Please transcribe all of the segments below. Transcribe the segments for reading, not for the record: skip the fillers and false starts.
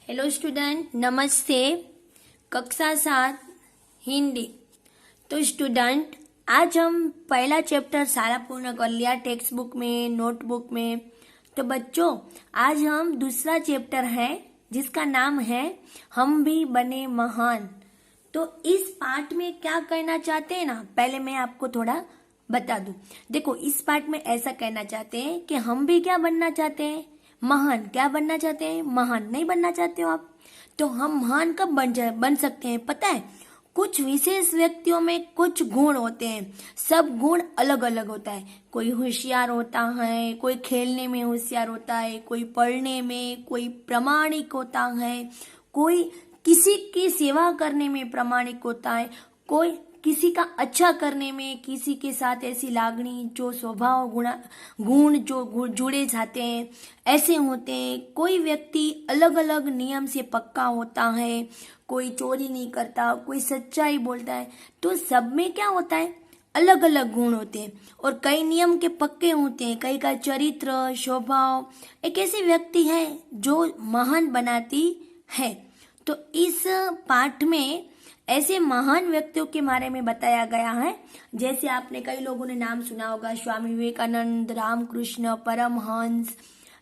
Hello student, नमस्ते। कक्षा 7 हिंदी। तो स्टूडेंट, आज हम पहला चैप्टर सारा पूर्ण कर लिया टेक्स्ट बुक में, नोटबुक में। तो बच्चों, आज हम दूसरा चैप्टर है जिसका नाम है हम भी बने महान। तो इस पार्ट में क्या कहना चाहते हैं ना, पहले मैं आपको थोड़ा बता दूं। देखो, इस पार्ट में ऐसा कहना चाहते हैं कि हम भी क्या बनना चाहते हैं, महान। क्या बनना चाहते हैं? महान नहीं बनना चाहते हो आप? तो हम महान कब बन सकते हैं पता है? कुछ विशेष व्यक्तियों में कुछ गुण होते हैं। सब गुण अलग अलग होता है। कोई होशियार होता है, कोई खेलने में होशियार होता है, कोई पढ़ने में, कोई प्रामाणिक होता है, कोई किसी की सेवा करने में प्रामाणिक होता है, कोई किसी का अच्छा करने में, किसी के साथ ऐसी लागनी जो स्वभाव गुण जो जुड़े जाते हैं ऐसे होते हैं। कोई व्यक्ति अलग अलग नियम से पक्का होता है, कोई चोरी नहीं करता, कोई सच्चाई बोलता है। तो सब में क्या होता है, अलग अलग गुण होते हैं और कई नियम के पक्के होते हैं। कई का चरित्र स्वभाव एक ऐसे व्यक्ति है जो महान बनाती है। तो इस पाठ में ऐसे महान व्यक्तियों के बारे में बताया गया है। जैसे आपने कई लोगों ने नाम सुना होगा, स्वामी विवेकानंद, रामकृष्ण परमहंस,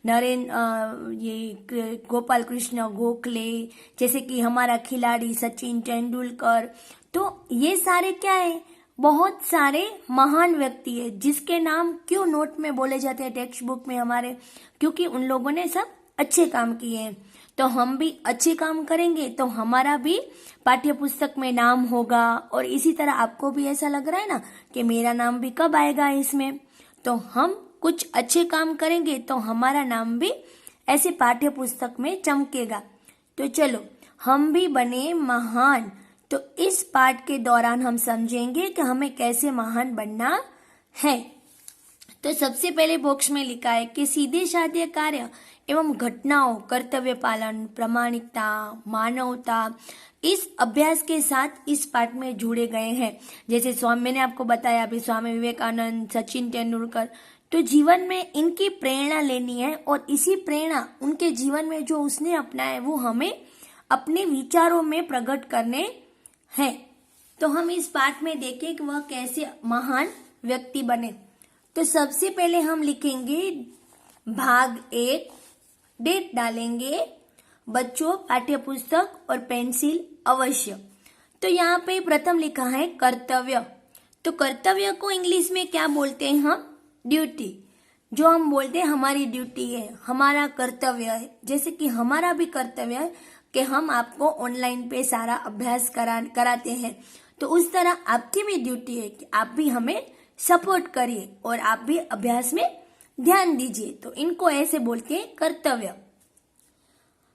ये गोपाल कृष्ण गोखले, जैसे कि हमारा खिलाड़ी सचिन तेंदुलकर। तो ये सारे क्या है, बहुत सारे महान व्यक्ति है जिसके नाम क्यों नोट में बोले जाते हैं टेक्स्ट बुक में हमारे, क्योंकि उन लोगों ने सब अच्छे काम किए हैं। तो हम भी अच्छे काम करेंगे तो हमारा भी पाठ्य पुस्तक में नाम होगा। और इसी तरह आपको भी ऐसा लग रहा है ना कि मेरा नाम भी कब आएगा इसमें। तो हम कुछ अच्छे काम करेंगे तो हमारा नाम भी ऐसे पाठ्य पुस्तक में चमकेगा। तो चलो, हम भी बने महान। तो इस पाठ के दौरान हम समझेंगे कि हमें कैसे महान बनना है। तो सबसे पहले बॉक्स में लिखा है कि सीधे साधे कार्य एवं घटनाओं, कर्तव्य पालन, प्रामाणिकता, मानवता इस अभ्यास के साथ इस पाठ में जुड़े गए हैं। जैसे मैंने आपको बताया अभी, स्वामी विवेकानंद, सचिन तेंदुलकर। तो जीवन में इनकी प्रेरणा लेनी है और इसी प्रेरणा उनके जीवन में जो उसने अपनाया वो हमें अपने विचारों में प्रकट करने हैं। तो हम इस पाठ में देखें कि वह कैसे महान व्यक्ति बने। तो सबसे पहले हम लिखेंगे भाग 1, डेट डालेंगे। बच्चों, पाठ्य पुस्तक और पेंसिल अवश्य। तो यहाँ पे प्रथम लिखा है कर्तव्य। तो कर्तव्य को इंग्लिश में क्या बोलते हैं हम? ड्यूटी। जो हम बोलते हैं हमारी ड्यूटी है, हमारा कर्तव्य है। जैसे कि हमारा भी कर्तव्य है कि हम आपको ऑनलाइन पे सारा अभ्यास कराते हैं। तो उस तरह आपकी भी ड्यूटी है कि आप भी हमें सपोर्ट करिए और आप भी अभ्यास में ध्यान दीजिए। तो इनको ऐसे बोलते हैं कर्तव्य।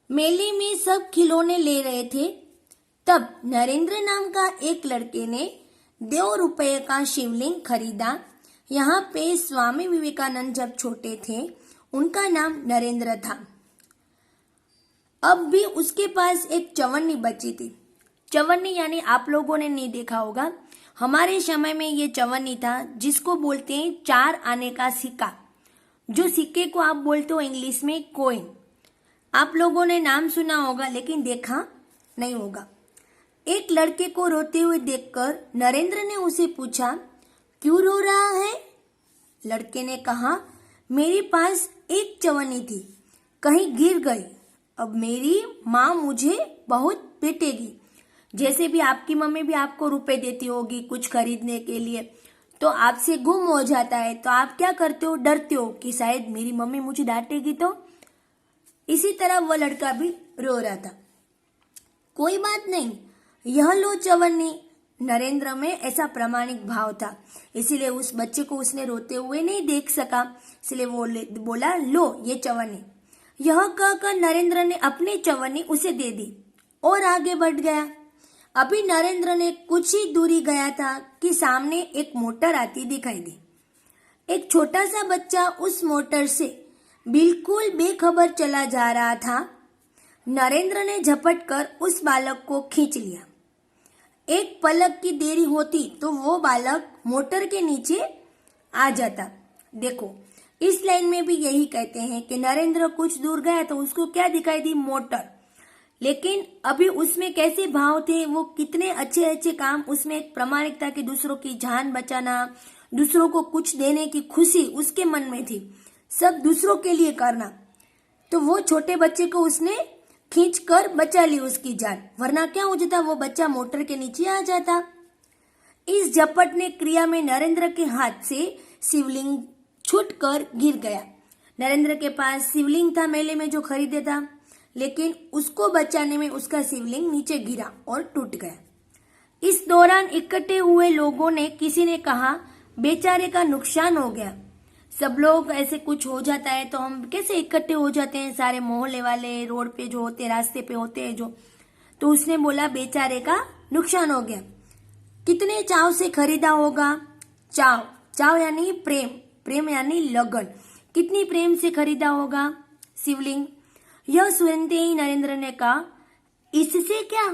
मेले में सब खिलौने ले रहे थे, तब नरेंद्र नाम का एक लड़के ने 2 रुपए का शिवलिंग खरीदा। यहाँ पे स्वामी विवेकानंद जब छोटे थे उनका नाम नरेंद्र था। अब भी उसके पास एक चवन्नी बची थी। चवन्नी यानी आप लोगों ने नहीं देखा होगा, हमारे समय में ये चवन्नी था जिसको बोलते हैं 4 आने का सिक्का। जो सिक्के को आप बोलते हो इंग्लिश में कॉइन। आप लोगों ने नाम सुना होगा लेकिन देखा नहीं होगा। एक लड़के को रोते हुए देखकर नरेंद्र ने उसे पूछा, क्यों रो रहा है? लड़के ने कहा, मेरे पास एक चवन्नी थी, कहीं गिर गई। अब मेरी माँ मुझे बहुत पीटेगी। जैसे भी आपकी मम्मी भी आपको रुपए देती होगी कुछ खरीदने के लिए, तो आपसे गुम हो जाता है तो आप क्या करते हो? डरते हो कि शायद मेरी मम्मी मुझे डांटेगी। तो इसी तरह वह लड़का भी रो रहा था। कोई बात नहीं, यह लो चवन्नी। नरेंद्र में ऐसा प्रामाणिक भाव था, इसीलिए उस बच्चे को उसने रोते हुए नहीं देख सका, इसलिए वो बोला, लो ये चवन्नी। यह कहकर नरेंद्र ने अपनी चवन्नी उसे दे दी और आगे बढ़ गया। अभी नरेंद्र ने कुछ ही दूरी गया था कि सामने एक मोटर आती दिखाई दी। एक छोटा सा बच्चा उस मोटर से बिल्कुल बेखबर चला जा रहा था। नरेंद्र ने झपट कर उस बालक को खींच लिया। एक पलक की देरी होती तो वो बालक मोटर के नीचे आ जाता। देखो, इस लाइन में भी यही कहते हैं कि नरेंद्र कुछ दूर गया तो उसको क्या दिखाई दी? मोटर। लेकिन अभी उसमें कैसे भाव थे, वो कितने अच्छे अच्छे काम, उसमें एक प्रामाणिकता की दूसरों की जान बचाना, दूसरों को कुछ देने की खुशी उसके मन में थी, सब दूसरों के लिए करना। तो वो छोटे बच्चे को उसने खींच कर बचा ली उसकी जान, वरना क्या हो जाता, वो बच्चा मोटर के नीचे आ जाता। इस झपटने क्रिया में नरेंद्र के हाथ से शिवलिंग छूटकर गिर गया। नरेंद्र के पास शिवलिंग था मेले में जो खरीदे था, लेकिन उसको बचाने में उसका शिवलिंग नीचे गिरा और टूट गया। इस दौरान इकट्ठे हुए लोगों ने, किसी ने कहा, बेचारे का नुकसान हो गया। सब लोग ऐसे कुछ हो जाता है तो हम कैसे इकट्ठे हो जाते हैं, सारे मोहल्ले वाले, रोड पे जो होते, रास्ते पे होते हैं जो। तो उसने बोला बेचारे का नुकसान हो गया। कितने चाव से खरीदा होगा, चाव, चाव यानी प्रेम, प्रेम यानी लगन, कितनी प्रेम से खरीदा होगा शिवलिंग। यह सुनते ही नरेंद्र ने कहा, इससे क्या,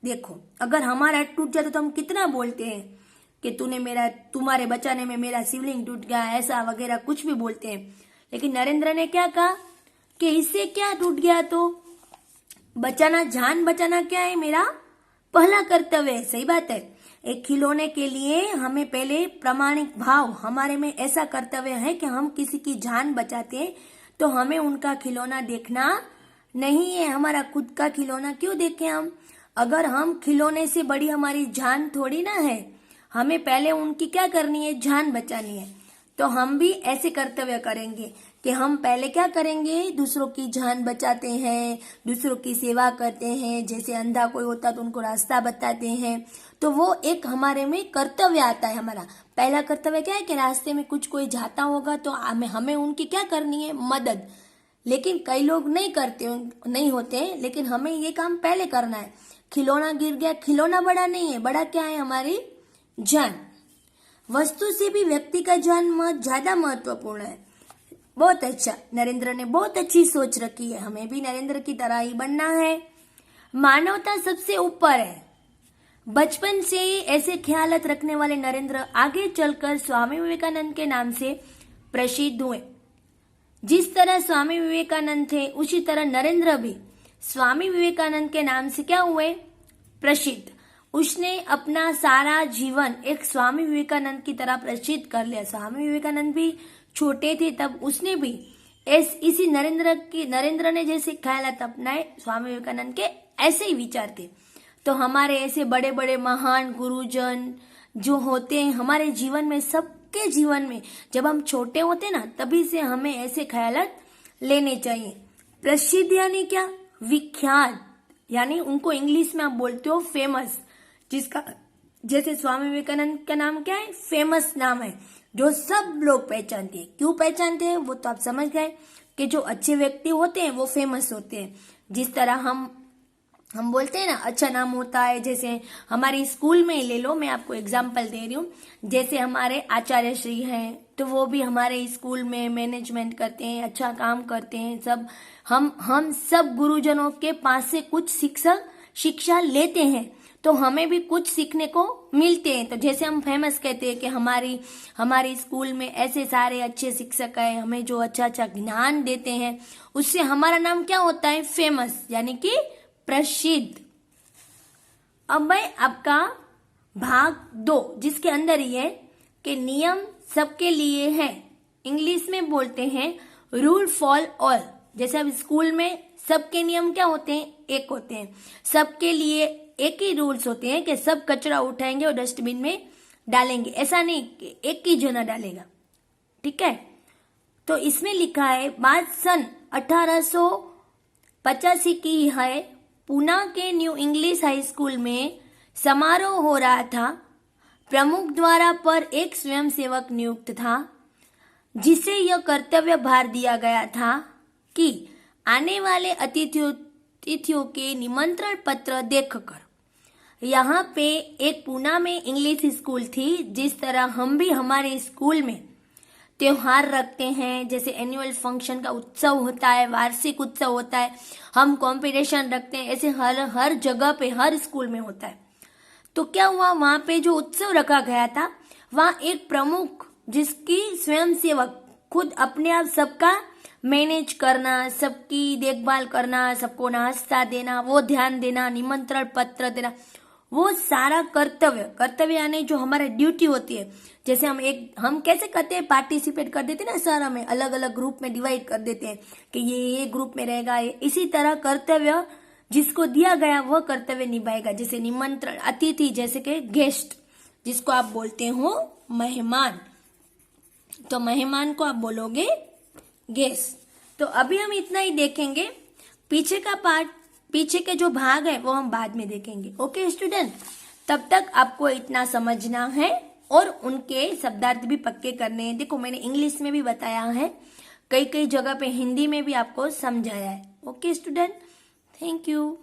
देखो अगर हमारा टूट जाता तो हम कितना बोलते हैं कि तुम्हारे बचाने में मेरा शिवलिंग टूट गया, ऐसा वगैरह कुछ भी बोलते हैं। लेकिन नरेंद्र ने क्या कहा कि इससे क्या, टूट गया तो बचाना, जान बचाना क्या है मेरा पहला कर्तव्य है। सही बात है, एक खिलौने के लिए हमें पहले प्रामाणिक भाव, हमारे में ऐसा कर्तव्य है कि हम किसी की जान बचाते हैं तो हमें उनका खिलौना देखना नहीं है, हमारा खुद का खिलौना क्यों देखें हम। अगर हम खिलौने से बड़ी हमारी जान थोड़ी ना है, हमें पहले उनकी क्या करनी है, जान बचानी है। तो हम भी ऐसे कर्तव्य करेंगे कि हम पहले क्या करेंगे, दूसरों की जान बचाते हैं, दूसरों की सेवा करते हैं, जैसे अंधा कोई होता तो उनको रास्ता बताते हैं। तो वो एक हमारे में कर्तव्य आता है। हमारा पहला कर्तव्य क्या है कि रास्ते में कुछ कोई जाता होगा तो हमें उनकी क्या करनी है, मदद। लेकिन कई लोग नहीं करते, नहीं होते, लेकिन हमें ये काम पहले करना है। खिलौना गिर गया, खिलौना बड़ा नहीं है, बड़ा क्या है, हमारी जान। वस्तु से भी व्यक्ति का जान ज्यादा महत्वपूर्ण है। बहुत अच्छा, नरेंद्र ने बहुत अच्छी सोच रखी है, हमें भी नरेंद्र की तरह ही बनना है। मानवता सबसे ऊपर है। बचपन से ही ऐसे ख्यालात रखने वाले नरेंद्र आगे चलकर स्वामी विवेकानंद के नाम से प्रसिद्ध हुए। जिस तरह स्वामी विवेकानंद थे, उसी तरह नरेंद्र भी स्वामी विवेकानंद के नाम से क्या हुए, प्रसिद्ध। उसने अपना सारा जीवन एक स्वामी विवेकानंद की तरह प्रसिद्ध कर लिया। स्वामी विवेकानंद भी छोटे थे तब उसने भी इसी नरेंद्र ने जैसे ख्यालात अपनाए, स्वामी विवेकानंद के ऐसे ही विचार थे। तो हमारे ऐसे बड़े बड़े महान गुरुजन जो होते हैं हमारे जीवन में, सबके जीवन में, जब हम छोटे होते ना तभी से हमें ऐसे ख्यालात लेने चाहिए। प्रसिद्ध यानी क्या, विख्यात, यानी उनको इंग्लिश में आप बोलते हो फेमस, जिसका जैसे स्वामी विवेकानंद का नाम क्या है, फेमस नाम है, जो सब लोग पहचानते हैं। क्यों पहचानते हैं वो तो आप समझ गए कि जो अच्छे व्यक्ति होते हैं वो फेमस होते हैं। जिस तरह हम बोलते हैं ना, अच्छा नाम होता है, जैसे हमारी स्कूल में ले लो, मैं आपको एग्जांपल दे रही हूँ, जैसे हमारे आचार्य श्री हैं तो वो भी हमारे स्कूल में मैनेजमेंट करते हैं, अच्छा काम करते हैं। सब हम सब गुरुजनों के पास से कुछ शिक्षा लेते हैं तो हमें भी कुछ सीखने को मिलते हैं। तो जैसे हम फेमस कहते हैं कि हमारी स्कूल में ऐसे सारे अच्छे शिक्षक हैं, हमें जो अच्छा अच्छा ज्ञान देते हैं, उससे हमारा नाम क्या होता है, फेमस, यानी कि प्रसिद्ध। अब मैं आपका भाग 2 जिसके अंदर ये कि नियम सबके लिए है, इंग्लिश में बोलते हैं रूल फॉर ऑल। जैसे अब स्कूल में सबके नियम क्या होते हैं, एक होते हैं, सबके लिए एक ही रूल्स होते हैं कि सब कचरा उठाएंगे और डस्टबिन में डालेंगे, ऐसा नहीं कि एक ही जना डालेगा, ठीक है। तो इसमें लिखा है, बात सन 1885 की है। पूना के न्यू इंग्लिश हाई स्कूल में समारोह हो रहा था। प्रमुख द्वारा पर एक स्वयंसेवक नियुक्त था जिसे यह कर्तव्य भार दिया गया था कि आने वाले अतिथियों के निमंत्रण पत्र देखकर, यहाँ पे एक पूना में इंग्लिश स्कूल थी, जिस तरह हम भी हमारे स्कूल में त्योहार रखते हैं, जैसे एनुअल फंक्शन का उत्सव होता है, वार्षिक उत्सव होता है, हम कंपटीशन रखते हैं, ऐसे हर जगह पे हर स्कूल में होता है। तो क्या हुआ, वहां पे जो उत्सव रखा गया था, वहां एक प्रमुख जिसकी स्वयंसेवक खुद अपने आप सबका मैनेज करना, सबकी देखभाल करना, सबको नाश्ता देना, वो ध्यान देना, निमंत्रण पत्र देना, वो सारा कर्तव्य यानी जो हमारा ड्यूटी होती है। जैसे हम कैसे करते हैं, पार्टिसिपेट कर देते हैं ना सर, हमें अलग अलग ग्रुप में डिवाइड कर देते हैं कि ये ग्रुप में रहेगा, इसी तरह कर्तव्य जिसको दिया गया वह कर्तव्य निभाएगा। जैसे निमंत्रण, अतिथि जैसे कि गेस्ट, जिसको आप बोलते हो मेहमान, तो मेहमान को आप बोलोगे गेस्ट। तो अभी हम इतना ही देखेंगे, पीछे के जो भाग है वो हम बाद में देखेंगे। ओके स्टूडेंट, तब तक आपको इतना समझना है और उनके शब्दार्थ भी पक्के करने हैं। देखो मैंने इंग्लिश में भी बताया है, कई कई जगह पे हिंदी में भी आपको समझाया है। Okay student, thank you.